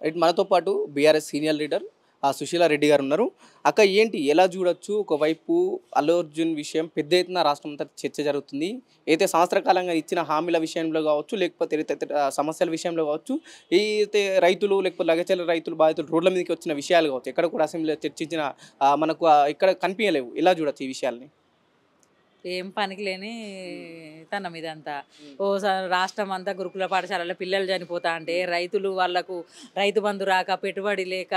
Right మనతో పాటు BRS senior leader Sushila Reddy గారు ఉన్నారు. అక్క ఏంటి ఎలా చూడొచ్చు? ఒకవైపు అల్లు అర్జున్ విషయం పెద్ద ఎత్తున రాష్ట్రం అంతా చర్చ జరుగుతుంది. అయితే సంవత్సర కాలంగా ఇచ్చిన హామీల విషయంలో కావచ్చు, లేకపోతే సమస్యల విషయంలో కావచ్చు, అయితే రైతులు లేకపోతే లగచర్ల రైతులు బాధితులు రోడ్ల మీదకి వచ్చిన విషయాలు కావచ్చు, ఎక్కడ కూడా అసెంబ్లీలో చర్చించిన మనకు ఇక్కడ కనిపించలేవు. ఎలా చూడొచ్చు ఈ విషయాల్ని? ఏం పనికి లేని తనం ఇదంతా. రాష్ట్రం అంతా గురుకుల పాఠశాలలో పిల్లలు చనిపోతా అంటే రైతులు వాళ్ళకు రైతు బంధు రాక, పెట్టుబడి లేక,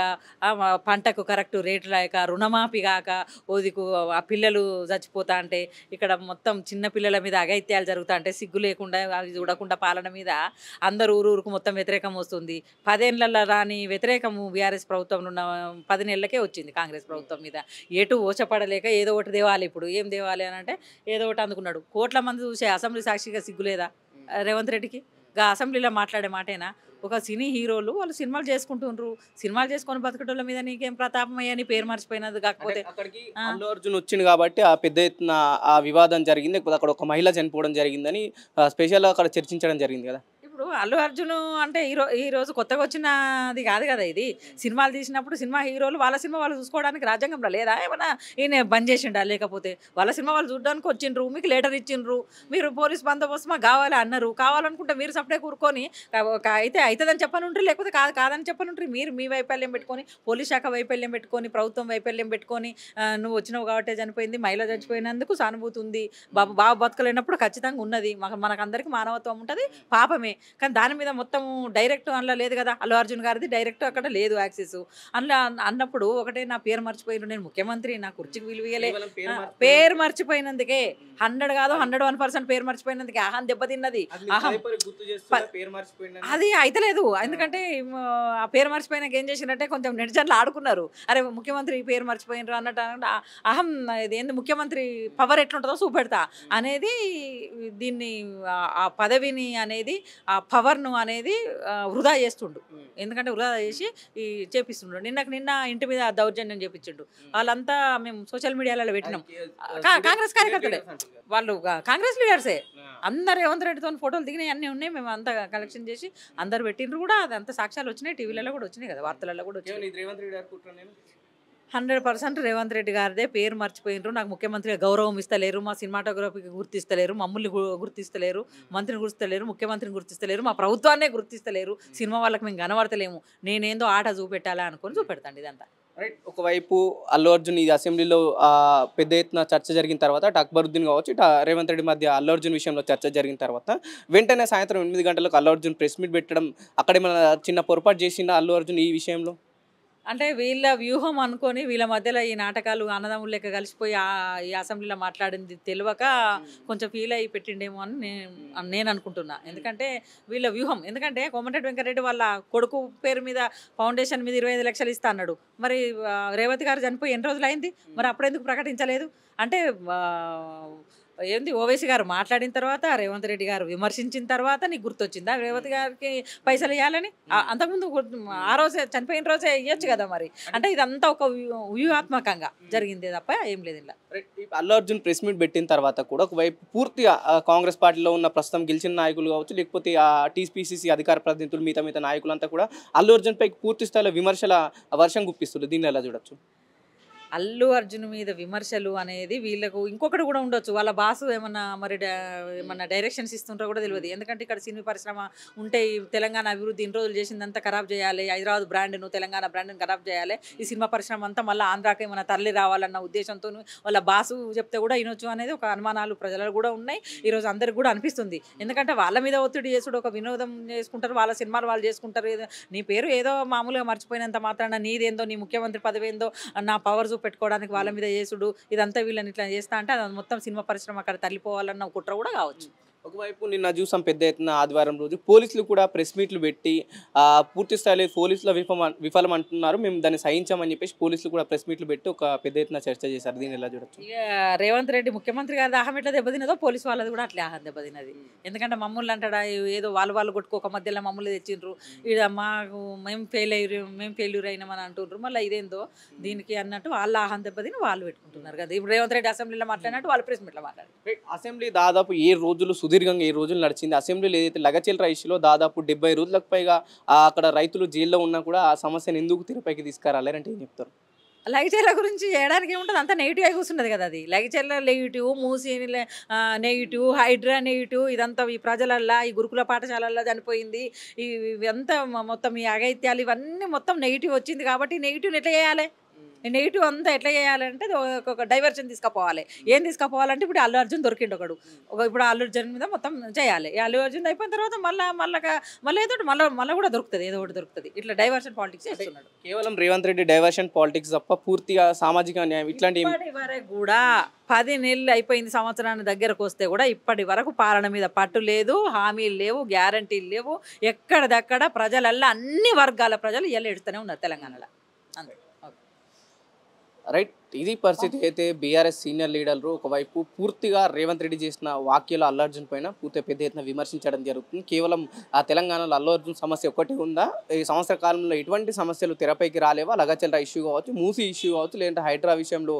పంటకు కరెక్ట్ రేటు లేక, రుణమాఫీ కాక ఓదికు ఆ పిల్లలు చచ్చిపోతా అంటే, ఇక్కడ మొత్తం చిన్న పిల్లల మీద అఘాయిత్యాలు జరుగుతా అంటే సిగ్గు లేకుండా అవి చూడకుండా పాలన మీద అందరు ఊరుకు మొత్తం వ్యతిరేకం వస్తుంది. 10 ఏళ్ళల్లో రాని వ్యతిరేకము బీఆర్ఎస్ ప్రభుత్వంలో ఉన్న 10 నెలలకే వచ్చింది కాంగ్రెస్ ప్రభుత్వం మీద. ఎటు ఓచపడలేక ఏదో ఒకటి దేవాలి. ఇప్పుడు ఏం దేవాలి అని అంటే ఏదో ఒకటి అందుకున్నాడు. కోట్ల మంది చూసే అసెంబ్లీ సాక్షిగా సిగ్గులేదా రేవంత్ రెడ్డికి? అసెంబ్లీలో మాట్లాడే మాటేనా? ఒక సినీ హీరోలు వాళ్ళు సినిమాలు చేసుకుంటుండ్రు, సినిమాలు చేసుకొని బతకటోళ్ళ మీద నీకేం ప్రతాపం అయ్యని పేరు మర్చిపోయినది. కాకపోతే అక్కడికి అల్లు అర్జున్ వచ్చింది కాబట్టి ఆ పెద్ద ఎత్తున ఆ వివాదం జరిగింది, లేకపోతే అక్కడ ఒక మహిళ చనిపోవడం జరిగిందని స్పెషల్గా అక్కడ చర్చించడం జరిగింది కదా. ఇప్పుడు అల్లు అర్జున్ అంటే ఈ రోజు కొత్తగా వచ్చినది కాదు కదా. ఇది సినిమాలు తీసినప్పుడు సినిమా హీరోలు వాళ్ళ సినిమా వాళ్ళు చూసుకోవడానికి రాజ్యాంగంలో లేదా ఏమన్నా ఈయన బంద్ చేసిండా? లేకపోతే వాళ్ళ సినిమా వాళ్ళు చూడడానికి వచ్చిండ్రు, మీకు లెటర్ ఇచ్చిండ్రు, మీరు పోలీస్ బందోబస్తు మాకు కావాలి అన్నారు. కావాలనుకుంటే మీరు సపరేట్ కూరుకొని అయితే అవుతుందని చెప్పనుంటారు, లేకపోతే కాదని చెప్పనుంటారు. మీరు మీ వైఫల్యం పెట్టుకొని, పోలీస్ శాఖ వైఫల్యం పెట్టుకొని, ప్రభుత్వం వైఫల్యం పెట్టుకొని, నువ్వు వచ్చినావు కాబట్టి చనిపోయింది, మహిళ చచ్చిపోయినందుకు సానుభూతి ఉంది, బాబు బతకలేనప్పుడు ఖచ్చితంగా ఉన్నది. మనకందరికీ మానవత్వం ఉంటుంది, పాపమే. కానీ దాని మీద మొత్తం డైరెక్ట్ అందులో లేదు కదా. అల్లు అర్జున్ గారిది డైరెక్ట్ అక్కడ లేదు యాక్సెస్. అందులో అన్నప్పుడు ఒకటే, నా పేరు మర్చిపోయిన, నేను ముఖ్యమంత్రి, నా కుర్చీకి విలువలే, పేరు మర్చిపోయినందుకే 100 కాదు 101% పేరు మర్చిపోయినందుకే అహం దెబ్బతిన్నది. అది అయితలేదు. ఎందుకంటే ఆ పేరు మర్చిపోయినాక ఏం చేసినట్టే కొంచెం నెటిజన్లు ఆడుకున్నారు. అరే ముఖ్యమంత్రి పేరు మర్చిపోయినరు అన్నట్టు. అహం ఏంది ముఖ్యమంత్రి పవర్ ఎట్లుంటుందో చూపెడతా అనేది, దీన్ని ఆ పదవిని అనేది, ఆ పవర్ను అనేది వృధా చేస్తుండు. ఎందుకంటే వృధా చేసి చేపిస్తుండు. నిన్న ఇంటి మీద దౌర్జన్యం చేపించిండు. వాళ్ళంతా మేము సోషల్ మీడియాలో పెట్టినాం. కాంగ్రెస్ కార్యకర్తలే వాళ్ళు, కాంగ్రెస్ లీడర్సే. అందరు రేవంత్ రెడ్డితో ఫోటోలు దిగినాయి, అన్నీ ఉన్నాయి. మేము అంతా కలెక్షన్ చేసి అందరు పెట్టిండ్రు కూడా. అదంతా సాక్ష్యాలు వచ్చినాయి, టీవీలలో కూడా వచ్చినాయి కదా, వార్తలలో కూడా వచ్చినాయి. 100% రేవంత్ రెడ్డి గారిదే. పేరు మర్చిపోయినరు, నాకు ముఖ్యమంత్రిగా గౌరవం ఇస్తలేరు, మా సినిమాటోగ్రఫీకి గుర్తిస్తలేరు, మమ్మల్ని గుర్తిస్తలేరు, మంత్రిని గుర్తిస్తలేరు, ముఖ్యమంత్రిని గుర్తిస్తలేరు, మా ప్రభుత్వాన్నే గుర్తిస్తలేరు, సినిమా వాళ్ళకి మేము కనబడతలేము, నేనేందో ఆట చూపెట్టాలా అనుకొని చూపెడతాండి ఇదంతా. రైట్. ఒకవైపు అల్లు అర్జున్ ఈ అసెంబ్లీలో పెద్ద ఎత్తున చర్చ జరిగిన తర్వాత, ఇటు అక్బరుద్దీన్ కావచ్చు, ఇటు రేవంత్ రెడ్డి మధ్య అల్లు అర్జున్ విషయంలో చర్చ జరిగిన తర్వాత వెంటనే సాయంత్రం 8 గంటలకు అల్లు అర్జున్ ప్రెస్ మీట్ పెట్టడం, అక్కడే మన చిన్న పొరపాటు చేసిందా అల్లు అర్జున్ ఈ విషయంలో? అంటే వీళ్ళ వ్యూహం అనుకొని వీళ్ళ మధ్యలో ఈ నాటకాలు అన్నదమ్ములు లెక్క కలిసిపోయి ఈ అసెంబ్లీలో మాట్లాడింది తెలియక కొంచెం ఫీల్ అయ్యి పెట్టిండేమో అని నేను అనుకుంటున్నా. ఎందుకంటే వీళ్ళ వ్యూహం, ఎందుకంటే కోమటిరెడ్డి వెంకటరెడ్డి వాళ్ళ కొడుకు పేరు మీద ఫౌండేషన్ మీద 25 లక్షలు ఇస్తా అన్నాడు. మరి రేవతి గారు చనిపోయి ఎన్ని రోజులు అయింది? మరి అప్పుడెందుకు ప్రకటించలేదు? అంటే ఏంది ఓవైసీ గారు మాట్లాడిన తర్వాత, రేవంత్ రెడ్డి గారు విమర్శించిన తర్వాత నీకు గుర్తొచ్చిందా రేవతి గారికి పైసలు ఇవ్వాలని? అంతకుముందు ఆ రోజే చనిపోయిన రోజే ఇవ్వచ్చు కదా. మరి అంటే ఇదంతా ఒక వ్యూహాత్మకంగా జరిగింది తప్ప ఏం లేదు ఇలా. అల్లు అర్జున్ ప్రెస్ మీట్ పెట్టిన తర్వాత కూడా ఒకవైపు పూర్తిగా కాంగ్రెస్ పార్టీలో ఉన్న ప్రస్తుతం గెలిచిన నాయకులు కావచ్చు, లేకపోతే ఆ టీపీసీసీ అధికార ప్రతినిధులు, మిగతా నాయకులంతా కూడా అల్లు అర్జున్ పై పూర్తి స్థాయిలో విమర్శల వర్షం గుప్పిస్తుంది. దీన్ని ఎలా చూడొచ్చు? అల్లు అర్జున్ మీద విమర్శలు అనేది వీళ్ళకు ఇంకొకటి కూడా ఉండొచ్చు, వాళ్ళ బాసు ఏమన్నా ఏమన్నా డైరెక్షన్స్ ఇస్తుంటారో కూడా తెలియదు. ఎందుకంటే ఇక్కడ సినీ పరిశ్రమ ఉంటే తెలంగాణ అభివృద్ధి ఇన్ని రోజులు చేసిందంతా ఖరాబ్ చేయాలి, హైదరాబాద్ బ్రాండ్ను, తెలంగాణ బ్రాండ్ను ఖరాబ్ చేయాలి, ఈ సినిమా పరిశ్రమ అంతా మళ్ళీ ఆంధ్రాకి ఏమైనా తరలి రావాలన్న ఉద్దేశంతో వాళ్ళ బాసు చెప్తే కూడా వినొచ్చు అనేది ఒక అనుమానాలు ప్రజలకు కూడా ఉన్నాయి. ఈరోజు అందరికి కూడా అనిపిస్తుంది. ఎందుకంటే వాళ్ళ మీద ఒత్తిడి చేసుడు, ఒక వినోదం చేసుకుంటారు, వాళ్ళ సినిమాలు వాళ్ళు చేసుకుంటారు. నీ పేరు ఏదో మామూలుగా మర్చిపోయినంత మాత్రాన నీదేందో, నీ ముఖ్యమంత్రి పదవి ఏందో, నా పవర్ పెట్టుకోవడానికి వాళ్ళ మీద చేసుడు, ఇదంతా వీళ్ళని ఇట్లా చేస్తా అంటే అది మొత్తం సినిమా పరిశ్రమ అక్కడ తరలిపోవాలన్న కుట్ర కూడా కావచ్చు. ఒకవైపు నిన్న చూసాం పెద్ద ఎత్తున ఆదివారం రోజు పోలీసులు కూడా ప్రెస్ మీట్లు పెట్టి పూర్తి స్థాయిలో పోలీసుల విఫలం అంటున్నారు, మేము దాన్ని సహించామని చెప్పేసి పోలీసులు కూడా ప్రెస్ మీట్లు పెట్టి ఒక పెద్ద ఎత్తున చర్చ చేశారు. దీన్ని ఎలా చూడొచ్చు? రేవంత్ రెడ్డి ముఖ్యమంత్రి గారి ఆహం ఎట్లా దెబ్బతిన్నదో పోలీసు వాళ్ళది కూడా అట్లా ఆహం దెబ్బతిన్నది. ఎందుకంటే మమ్మల్ని అంటాడా ఏదో వాళ్ళు కొట్టుకోక మధ్యలో మమ్మల్ని తెచ్చిండ్రు, ఇక మాకు మేము ఫెయిల్యూర్ అయినామని అంటుండ్రు, మళ్ళీ ఇదేందో దీనికి అన్నట్టు వాళ్ళ ఆహం దెబ్బతిని వాళ్ళు పెట్టుకుంటున్నారు కదా. ఇప్పుడు రేవంత్ రెడ్డి అసెంబ్లీలో మాట్లాడినట్టు వాళ్ళు ప్రెస్ మీట్లో మాట్లాడారు. అసెంబ్లీ దాదాపు 7 రోజులు సుదీర్ఘ సుదీర్ఘంగా 7 రోజులు నడిచింది. అసెంబ్లీలో ఏదైతే లగచర్ల ఇష్యూలో దాదాపు 70 రోజులకు పైగా అక్కడ రైతులు జైల్లో ఉన్నా కూడా ఆ సమస్యను ఎందుకు తెరపైకి తీసుకురాలేరంటే ఏం చెప్తారు? లగచర్ల గురించి చేయడానికి ఏముంటుంది, అంతా నెగిటివ్ కూర్చున్నది కదా. అది లగచర్ల నెగిటివ్, మూసి నెగిటివ్, హైడ్రా నెగిటివ్, ఇదంతా ఈ ప్రజలల్లా ఈ గురుకుల పాఠశాలల్లో చనిపోయింది, ఇవంతా మొత్తం ఈ అఘాయిత్యాలు ఇవన్నీ మొత్తం నెగిటివ్ వచ్చింది. కాబట్టి నెగిటివ్ని ఎట్లా చేయాలి, ఈ నెగిటివ్ అంతా ఎట్లా చేయాలంటే ఒక డైవర్షన్ తీసుకుపోవాలి. ఏం తీసుకుపోవాలంటే ఇప్పుడు అల్లు అర్జున్ దొరికిండు ఒకడు, ఇప్పుడు అల్లు అర్జున్ మీద మొత్తం చేయాలి. ఈ అల్లు అర్జున్ అయిపోయిన తర్వాత మళ్ళీ ఏదో మళ్ళీ కూడా దొరుకుతుంది, ఏదో ఒకటి దొరుకుతుంది. ఇట్లా డైవర్షన్ పాలిటిక్స్ చేస్తున్నాడు. కేవలం రేవంత్ రెడ్డి డైవర్షన్ పాలిటిక్స్ తప్ప పూర్తిగా సామాజిక న్యాయం ఇట్లాంటి ఇప్పటి వరకు కూడా 10 నెలలు అయిపోయింది, సంవత్సరాన్ని దగ్గరకు వస్తే కూడా ఇప్పటి వరకు పాలన మీద పట్టు లేదు, హామీలు లేవు, గ్యారంటీలు లేవు. ఎక్కడిదక్కడ ప్రజలల్లా అన్ని వర్గాల ప్రజలు ఇలా ఎడుతూనే ఉన్నారు తెలంగాణలో. అంతే. రైట్. ఇది పరిస్థితి. అయితే బీఆర్ఎస్ సీనియర్ లీడర్లు ఒకవైపు పూర్తిగా రేవంత్ రెడ్డి చేసిన వ్యాఖ్యలు అల్లు అర్జున్ పైన పూర్తిగా పెద్ద ఎత్తున విమర్శించడం జరుగుతుంది. కేవలం ఆ తెలంగాణలో అల్లు అర్జున్ సమస్య ఒక్కటి ఉందా, ఈ సంవత్సర కాలంలో ఎటువంటి సమస్యలు తెరపైకి రాలేవా, లగచర్ల ఇష్యూ కావచ్చు, మూసి ఇష్యూ కావచ్చు, లేదంటే హైడ్రా విషయంలో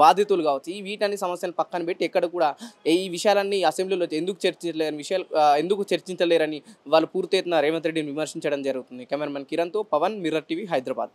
బాధితులు కావచ్చు, ఈ వీటన్ని సమస్యలు పక్కన పెట్టి ఎక్కడ కూడా ఈ విషయాలన్నీ అసెంబ్లీలో ఎందుకు చర్చించలేరని వాళ్ళు పూర్తి ఎత్తున రేవంత్ రెడ్డిని విమర్శించడం జరుగుతుంది. కెమెరామెన్ కిరణ్తో పవన్, మిర్రర్ టీవీ, హైదరాబాద్.